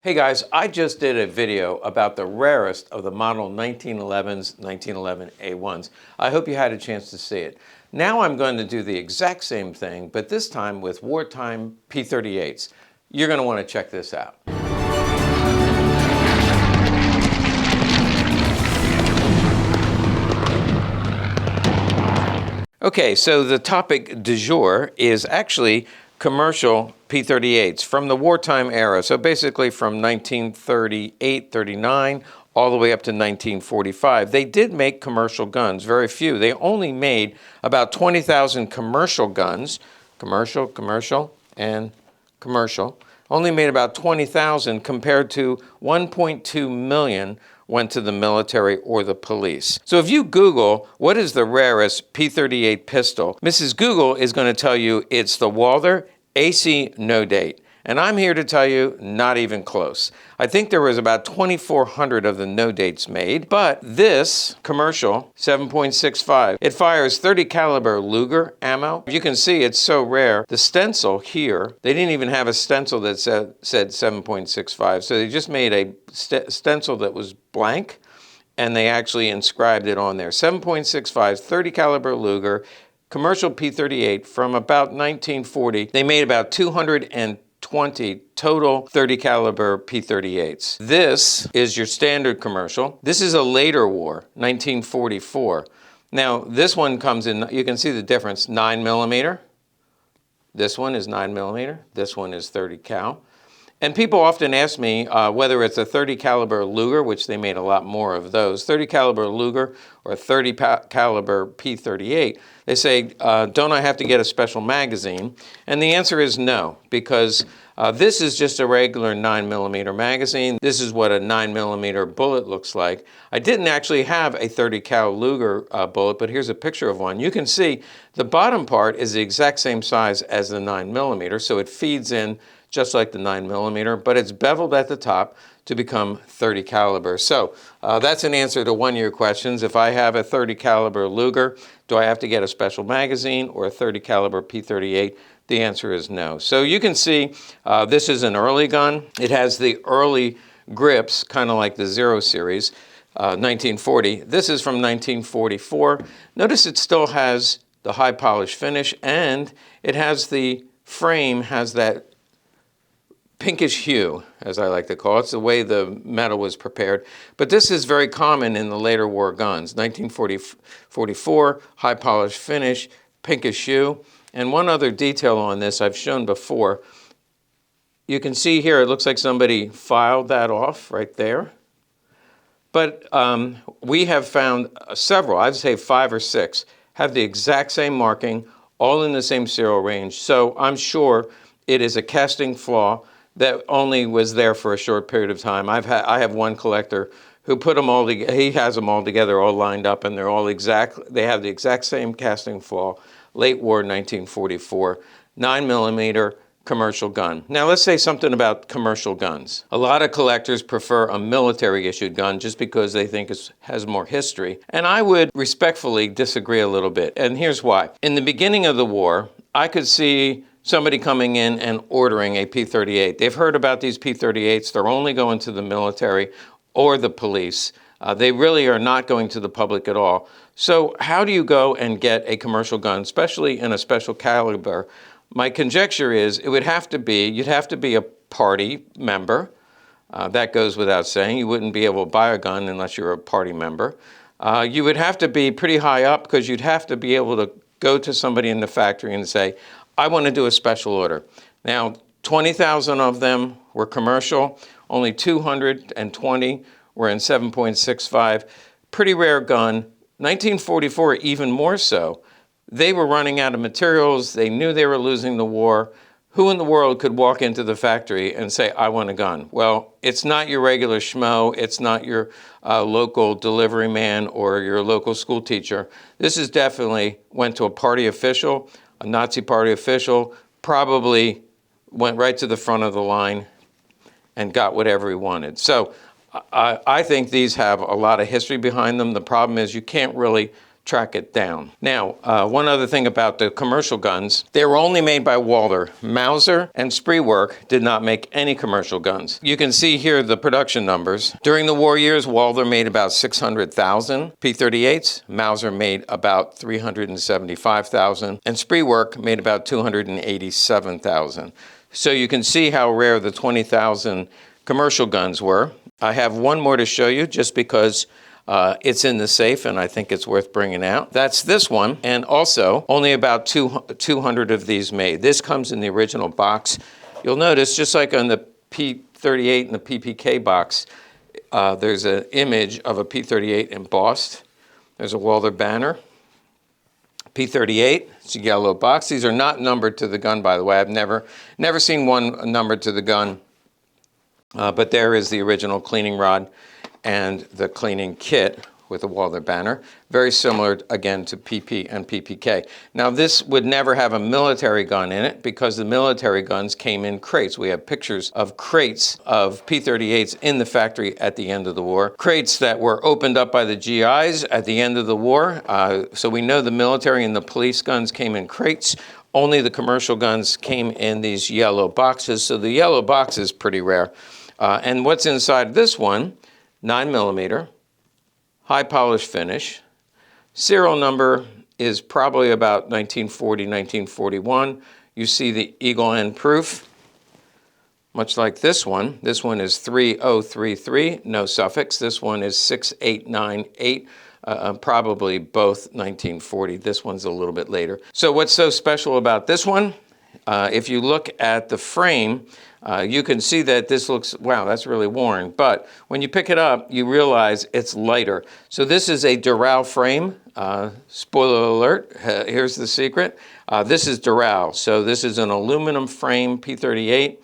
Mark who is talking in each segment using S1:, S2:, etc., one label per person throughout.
S1: Hey guys, I just did a video about the rarest of the model 1911's 1911 A1s. I hope you had a chance to see it. Now I'm going to do the exact same thing, but this time with wartime P.38's. You're going to want to check this out. Okay, so the topic du jour is actually commercial P.38's from the wartime era. So basically from 1938, 39, all the way up to 1945. They did make commercial guns, very few. They only made about 20,000 commercial guns, commercial, only made about 20,000 compared to 1.2 million went to the military or the police. So if you Google what is the rarest P.38 pistol, Mrs. Google is going to tell you it's the Walther AC no date. And I'm here to tell you, not even close. I think there was about 2,400 of the no dates made, but this commercial 7.65, it fires 30 caliber Luger ammo. You can see it's so rare. The stencil here, they didn't even have a stencil that said 7.65, so they just made a stencil that was blank, and they actually inscribed it on there. 7.65, 30 caliber Luger, commercial P.38 from about 1940. They made about 220 total 30 caliber P.38's. This is your standard commercial. This is a later war, 1944. Now this one comes in, you can see the difference, 9mm. This one is 9mm. This one is 30 cal. And people often ask me whether it's a 30 caliber Luger, which they made a lot more of those, 30 caliber Luger or 30 caliber P.38. They say, don't I have to get a special magazine? And the answer is no, because this is just a regular 9mm magazine. This is what a 9mm bullet looks like. I didn't actually have a 30 cal Luger bullet, but here's a picture of one. You can see the bottom part is the exact same size as the 9mm, so it feeds in just like the 9mm, but it's beveled at the top to become 30 caliber. So that's an answer to one of your questions. If I have a 30 caliber Luger, do I have to get a special magazine or a 30 caliber P.38? The answer is no. So you can see this is an early gun. It has the early grips, kind of like the Zero series, 1940. This is from 1944. Notice it still has the high polish finish, and it has the frame has that pinkish hue, as I like to call it. It's the way the metal was prepared. But this is very common in the later war guns. 1944, high polished finish, pinkish hue. And one other detail on this I've shown before. You can see here, it looks like somebody filed that off right there. But we have found several, I'd say 5 or 6, have the exact same marking, all in the same serial range. So I'm sure it is a casting flaw that only was there for a short period of time. I have one collector who put them all together. He has them all together, all lined up, and they're all they have the exact same casting flaw. Late war, 1944, 9mm commercial gun. Now let's say something about commercial guns. A lot of collectors prefer a military issued gun just because they think it has more history. And I would respectfully disagree a little bit. And here's why. In the beginning of the war, I could see somebody coming in and ordering a P.38. They've heard about these P.38's. They're only going to the military or the police. They really are not going to the public at all. So how do you go and get a commercial gun, especially in a special caliber? My conjecture is it would have to be, you'd have to be a party member. That goes without saying. You wouldn't be able to buy a gun unless you're a party member. You would have to be pretty high up because you'd have to be able to go to somebody in the factory and say, I want to do a special order. Now, 20,000 of them were commercial. Only 220 were in 7.65. Pretty rare gun. 1944, even more so. They were running out of materials. They knew they were losing the war. Who in the world could walk into the factory and say, I want a gun? Well, it's not your regular schmo. It's not your local delivery man or your local school teacher. This is definitely went to a party official, a Nazi party official, probably went right to the front of the line and got whatever he wanted. So I think these have a lot of history behind them. The problem is you can't really track it down. Now, one other thing about the commercial guns, they were only made by Walther. Mauser and Spreework did not make any commercial guns. You can see here the production numbers. During the war years, Walther made about 600,000 P.38's, Mauser made about 375,000, and Spreework made about 287,000. So you can see how rare the 20,000 commercial guns were. I have one more to show you just because it's in the safe and I think it's worth bringing out. That's this one, and also only about 200 of these made. This comes in the original box. You'll notice, just like on the P.38 and the PPK box, there's an image of a P.38 embossed. There's a Walther banner. P.38, it's a yellow box. These are not numbered to the gun, by the way. I've never seen one numbered to the gun. But there is the original cleaning rod and the cleaning kit with a Walther banner. Very similar, again, to PP and PPK. Now, this would never have a military gun in it because the military guns came in crates. We have pictures of crates of P.38's in the factory at the end of the war. Crates that were opened up by the GIs at the end of the war. So we know the military and the police guns came in crates. Only the commercial guns came in these yellow boxes. So the yellow box is pretty rare. And what's inside this one, 9mm, high polish finish. Serial number is probably about 1940, 1941. You see the eagle end proof, much like this one. This one is 3033, no suffix. This one is 6898, probably both 1940. This one's a little bit later. So what's so special about this one? If you look at the frame, you can see that this looks, wow, that's really worn. But when you pick it up, you realize it's lighter. So this is a dural frame. Spoiler alert, here's the secret. This is dural. So this is an aluminum frame P.38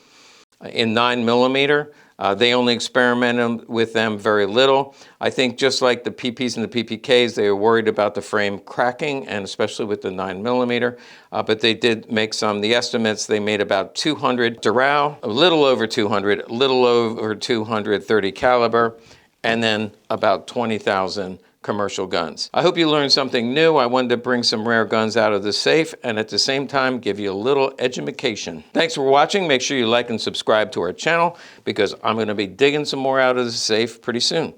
S1: in 9mm. They only experimented with them very little. I think just like the PPs and the PPKs, they were worried about the frame cracking, and especially with the 9mm. But they did make some. The estimates, they made about 200 dural, a little over 200, a little over 230 caliber, and then about 20,000 commercial guns. I hope you learned something new. I wanted to bring some rare guns out of the safe and at the same time give you a little edumacation. Thanks for watching. Make sure you like and subscribe to our channel because I'm going to be digging some more out of the safe pretty soon.